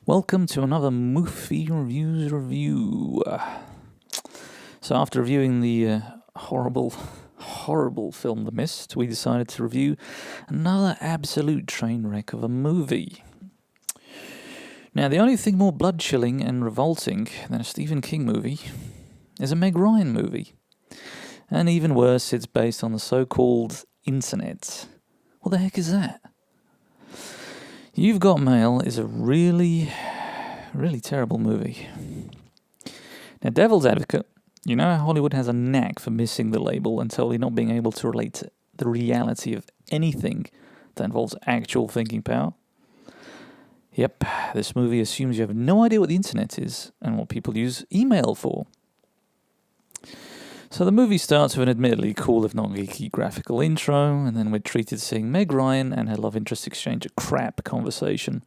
Welcome to another Movie Reviews review. So after reviewing the horrible film The Mist, we decided to review another absolute train wreck of a movie. Now, the only thing more blood-chilling and revolting than a Stephen King movie is a Meg Ryan movie. And even worse, it's based on the so-called internet. What the heck is that? You've Got Mail is a really terrible movie. Now, devil's advocate, you know how Hollywood has a knack for missing the label and totally not being able to relate to the reality of anything that involves actual thinking power? Yep, this movie assumes you have no idea what the internet is and what people use email for. So the movie starts with an admittedly cool if not geeky graphical intro, and then we're treated to seeing Meg Ryan and her love interest exchange a crap conversation,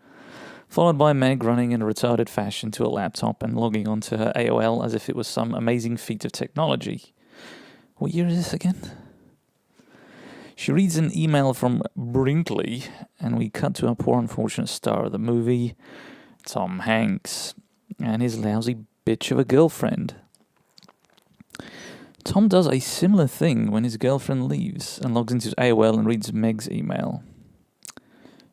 followed by Meg running in a retarded fashion to a laptop and logging onto her AOL as if it was some amazing feat of technology. What year is this again? She reads an email from Brinkley, and we cut to our poor unfortunate star of the movie, Tom Hanks, and his lousy bitch of a girlfriend. Tom does a similar thing when his girlfriend leaves and logs into his AOL and reads Meg's email.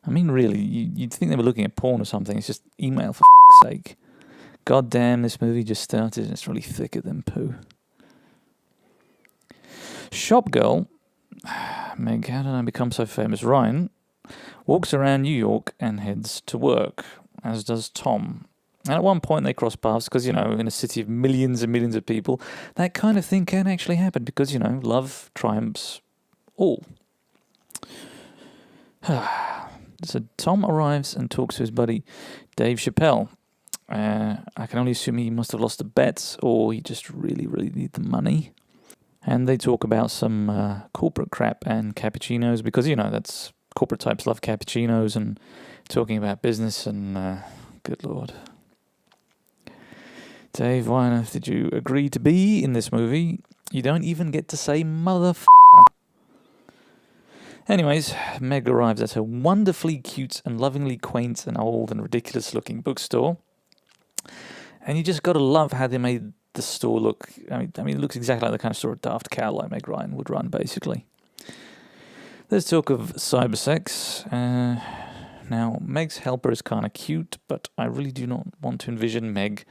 I mean, really, you'd think they were looking at porn or something. It's just email, for f***'s sake. God damn, this movie just started and it's really thicker than poo. Shop girl, Meg, how did I become so famous? Ryan walks around New York and heads to work, as does Tom. And at one point they cross paths because, in a city of millions and millions of people, that kind of thing can actually happen because, love triumphs all. So Tom arrives and talks to his buddy Dave Chappelle. I can only assume he must have lost a bet or he just really needed the money. And they talk about some corporate crap and cappuccinos because, that's corporate types love cappuccinos and talking about business and good Lord. Dave, why on earth did you agree to be in this movie? You don't even get to say motherfucker. Anyways, Meg arrives at her wonderfully cute and lovingly quaint and old and ridiculous looking bookstore. And you just gotta love how they made the store look. I mean, it looks exactly like the kind of store a daft cow like Meg Ryan would run, basically. There's talk of cybersex. Now, Meg's helper is kind of cute, but I really do not want to envision Meg,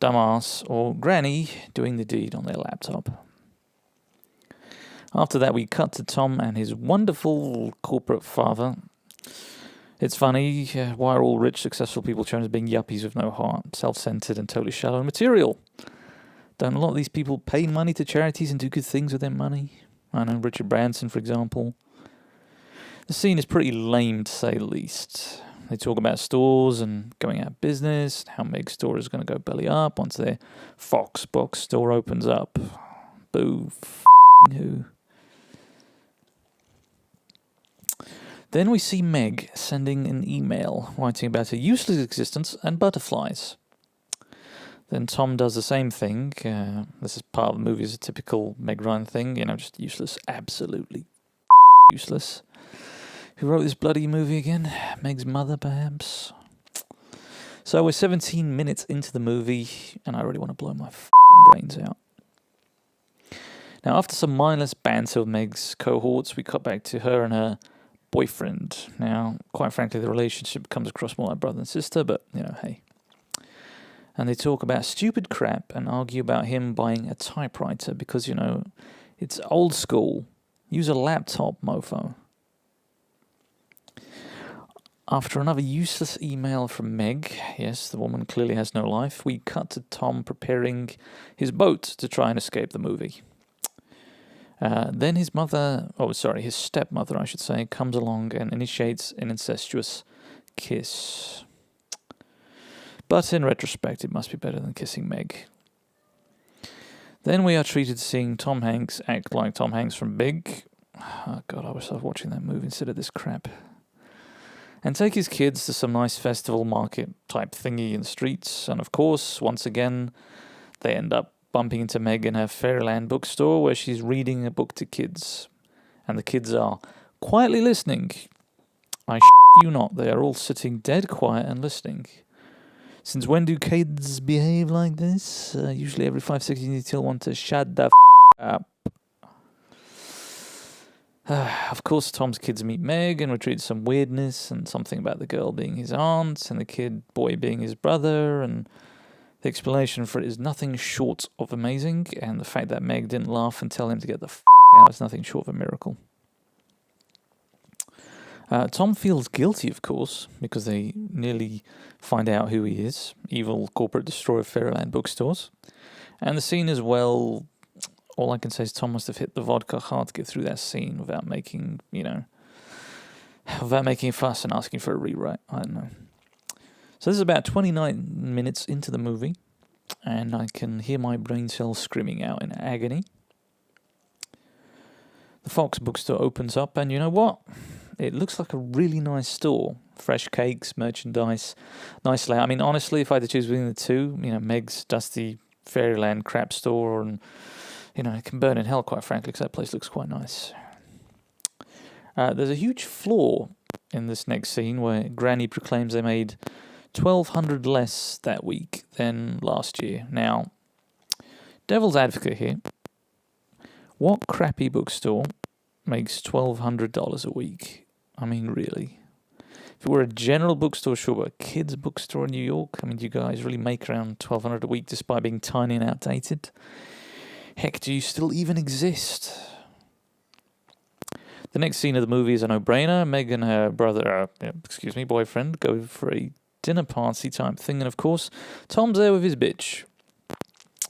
dumbass, or Granny doing the deed on their laptop. After that, we cut to Tom and his wonderful corporate father. It's funny, why are all rich, successful people shown as being yuppies with no heart, self-centered and totally shallow and material? Don't a lot of these people pay money to charities and do good things with their money? I know, Richard Branson, for example. The scene is pretty lame, to say the least. They talk about stores and going out of business, how Meg's store is going to go belly up once their Fox box store opens up. Boo, who? Then we see Meg sending an email, writing about her useless existence and butterflies. Then Tom does the same thing. This is part of the movie, is a typical Meg Ryan thing, just useless, absolutely useless. Who wrote this bloody movie again? Meg's mother, perhaps? So we're 17 minutes into the movie, and I really want to blow my brains out. Now, after some mindless banter with Meg's cohorts, we cut back to her and her boyfriend. Now, quite frankly, the relationship comes across more like brother and sister, but, hey. And they talk about stupid crap and argue about him buying a typewriter because, it's old school. Use a laptop, mofo. After another useless email from Meg, yes, the woman clearly has no life, we cut to Tom preparing his boat to try and escape the movie. Then his stepmother, I should say, comes along and initiates an incestuous kiss. But in retrospect, it must be better than kissing Meg. Then we are treated to seeing Tom Hanks act like Tom Hanks from Big. Oh God, I wish I was watching that movie instead of this crap. And take his kids to some nice festival market type thingy in the streets. And of course, once again, they end up bumping into Meg in her Fairyland bookstore where she's reading a book to kids. And the kids are quietly listening. I you not, they are all sitting dead quiet and listening. Since when do kids behave like this? Usually every 5 seconds you still want to shut the up. Of course, Tom's kids meet Meg and retreat some weirdness and something about the girl being his aunt and the kid boy being his brother, and the explanation for it is nothing short of amazing, and the fact that Meg didn't laugh and tell him to get the out is nothing short of a miracle. Tom feels guilty, of course, because they nearly find out who he is, evil corporate destroyer of Fairyland bookstores. And the scene as well, all I can say is Tom must have hit the vodka hard to get through that scene without making a fuss and asking for a rewrite. I don't know. So this is about 29 minutes into the movie, and I can hear my brain cells screaming out in agony. The Fox bookstore opens up, and you know what? It looks like a really nice store. Fresh cakes, merchandise, nice layout. I mean, honestly, if I had to choose between the two, Meg's dusty Fairyland crap store, and, it can burn in hell, quite frankly, because that place looks quite nice. There's a huge flaw in this next scene where Granny proclaims they made $1,200 less that week than last year. Now, devil's advocate here. What crappy bookstore makes $1,200 a week? I mean, really? If it were a general bookstore, sure, but a kid's bookstore in New York? I mean, do you guys really make around $1,200 a week despite being tiny and outdated? Heck, do you still even exist? The next scene of the movie is a no-brainer. Meg and her boyfriend, go for a dinner party type thing, and of course, Tom's there with his bitch.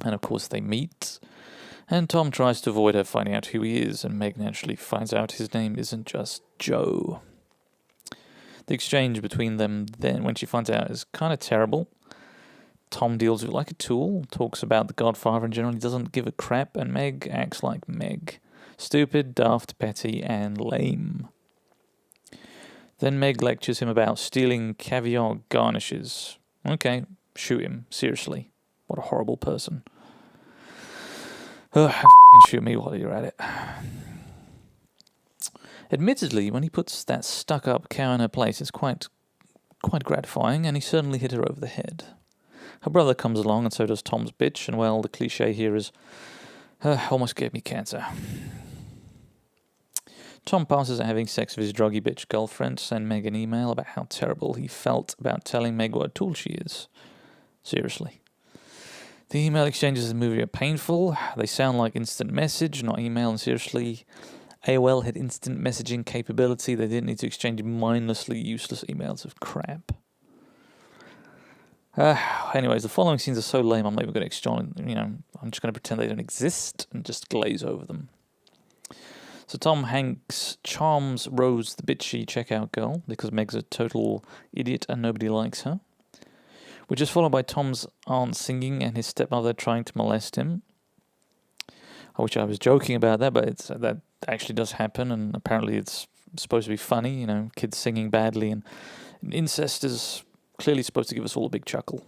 And of course, they meet, and Tom tries to avoid her finding out who he is, and Meg naturally finds out his name isn't just Joe. The exchange between them then, when she finds out, is kind of terrible. Tom deals with it like a tool, talks about the Godfather and generally doesn't give a crap, and Meg acts like Meg. Stupid, daft, petty, and lame. Then Meg lectures him about stealing caviar garnishes. Okay, shoot him, seriously. What a horrible person. Ugh, shoot me while you're at it. Admittedly, when he puts that stuck-up cow in her place, it's quite gratifying, and he certainly hit her over the head. Her brother comes along, and so does Tom's bitch, and well, the cliche here is, almost gave me cancer. Tom passes at having sex with his druggy bitch girlfriend, send Meg an email about how terrible he felt about telling Meg what a tool she is. Seriously. The email exchanges in the movie are painful. They sound like instant message, not email, and seriously, AOL had instant messaging capability. They didn't need to exchange mindlessly useless emails of crap. Anyways, the following scenes are so lame, I'm not even going to exchange, I'm just going to pretend they don't exist and just glaze over them. So Tom Hanks charms Rose, the bitchy checkout girl, because Meg's a total idiot and nobody likes her. Which is followed by Tom's aunt singing and his stepmother trying to molest him. I wish I was joking about that, but that actually does happen, and apparently it's supposed to be funny, kids singing badly, and incest is clearly supposed to give us all a big chuckle.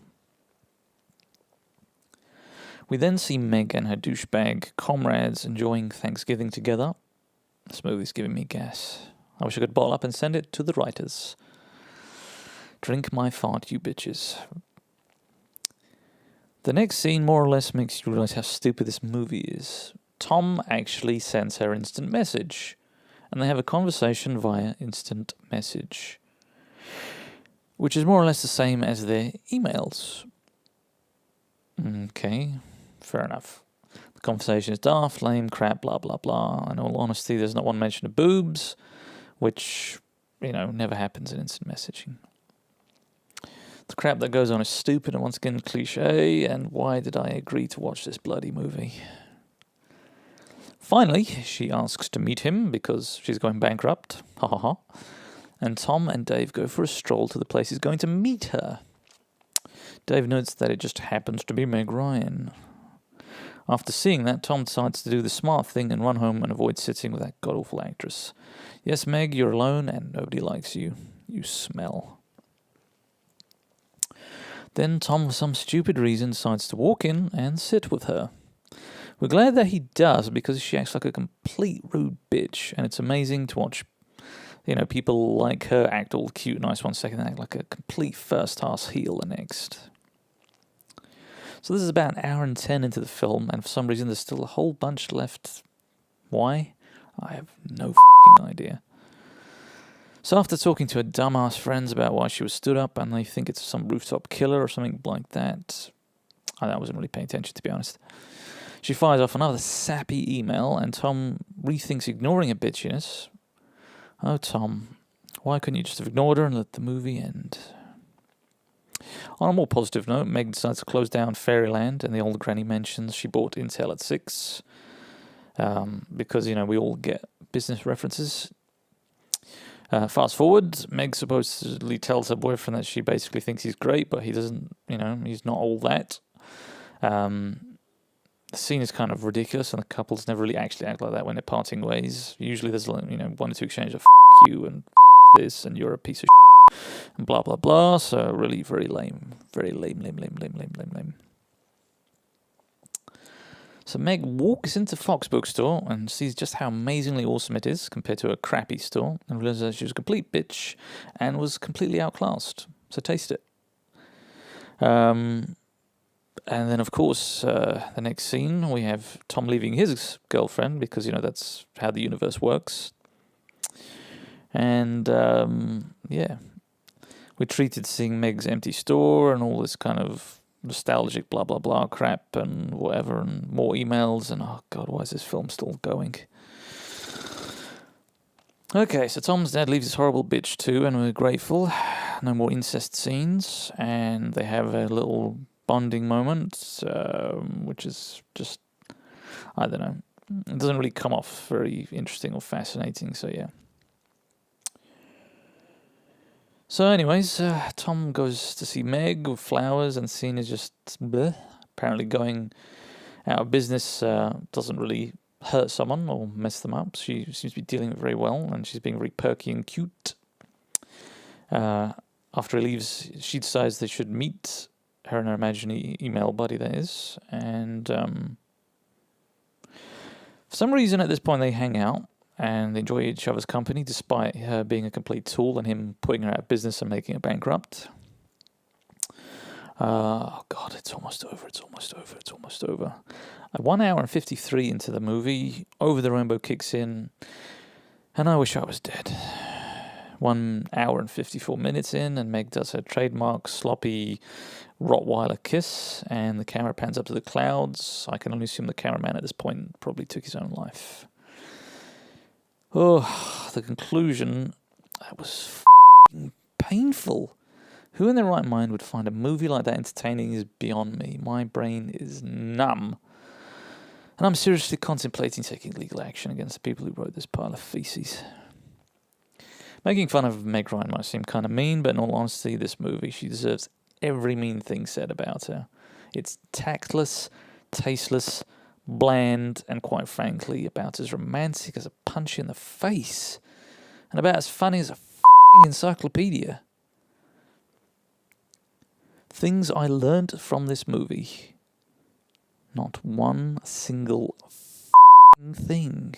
We then see Meg and her douchebag comrades enjoying Thanksgiving together. This movie's giving me gas. I wish I could bottle up and send it to the writers. Drink my fart, you bitches. The next scene more or less makes you realize how stupid this movie is. Tom actually sends her instant message, and they have a conversation via instant message, which is more or less the same as their emails. Okay, fair enough. The conversation is daft, lame, crap, blah, blah, blah. In all honesty, there's not one mention of boobs, which, never happens in instant messaging. The crap that goes on is stupid and once again cliche, and why did I agree to watch this bloody movie? Finally, she asks to meet him because she's going bankrupt. Ha ha ha. And Tom and Dave go for a stroll to the place he's going to meet her. Dave notes that it just happens to be Meg Ryan. After seeing that, Tom decides to do the smart thing and run home and avoid sitting with that god-awful actress. Yes, Meg, you're alone and nobody likes you. You smell. Then Tom, for some stupid reason, decides to walk in and sit with her. We're glad that he does, because she acts like a complete rude bitch, and it's amazing to watch, people like her act all cute, nice one second, and act like a complete first-class heel the next. So this is about an hour and 10 into the film, and for some reason there's still a whole bunch left. Why? I have no f***ing idea. So after talking to her dumbass friends about why she was stood up, and they think it's some rooftop killer or something like that, I wasn't really paying attention, to be honest. She fires off another sappy email, and Tom rethinks ignoring her bitchiness. Oh, Tom, why couldn't you just have ignored her and let the movie end? On a more positive note, Meg decides to close down Fairyland and the old granny mentions she bought Intel at 6. Because, we all get business references. Fast forward, Meg supposedly tells her boyfriend that she basically thinks he's great, but he doesn't, he's not all that. The scene is kind of ridiculous, and the couples never really actually act like that when they're parting ways. Usually there's, one or two exchanges of "fuck you" and "fuck this" and "you're a piece of shit" and blah, blah, blah. So really very lame. Very lame. So Meg walks into Fox bookstore and sees just how amazingly awesome it is compared to a crappy store, and realizes that she was a complete bitch and was completely outclassed. So taste it. And then, of course, the next scene, we have Tom leaving his girlfriend because, that's how the universe works. And, we're treated seeing Meg's empty store and all this kind of nostalgic blah, blah, blah crap and whatever, and more emails, and oh, God, why is this film still going? Okay, so Tom's dad leaves this horrible bitch too, and we're grateful. No more incest scenes, and they have a little bonding moment, which is just, I don't know, it doesn't really come off very interesting or fascinating, so yeah. So anyways, Tom goes to see Meg with flowers, and the scene is just bleh. Apparently going out of business doesn't really hurt someone or mess them up. She seems to be dealing with it very well, and she's being very perky and cute. After he leaves, she decides they should meet, her and her imaginary email buddy, that is, and for some reason at this point they hang out and they enjoy each other's company, despite her being a complete tool and him putting her out of business and making her bankrupt. Oh God, it's almost over. 1 hour and 53 into the movie, Over the Rainbow kicks in, and I wish I was dead. 1 hour and 54 minutes in, and Meg does her trademark sloppy Rottweiler kiss, and the camera pans up to the clouds. I can only assume the cameraman at this point probably took his own life. Oh, the conclusion, that was f***ing painful. Who in their right mind would find a movie like that entertaining is beyond me. My brain is numb. And I'm seriously contemplating taking legal action against the people who wrote this pile of feces. Making fun of Meg Ryan might seem kind of mean, but in all honesty, this movie, she deserves every mean thing said about her. It's tactless, tasteless, bland, and quite frankly, about as romantic as a punch in the face, and about as funny as a f***ing encyclopedia. Things I learnt from this movie. Not one single f***ing thing.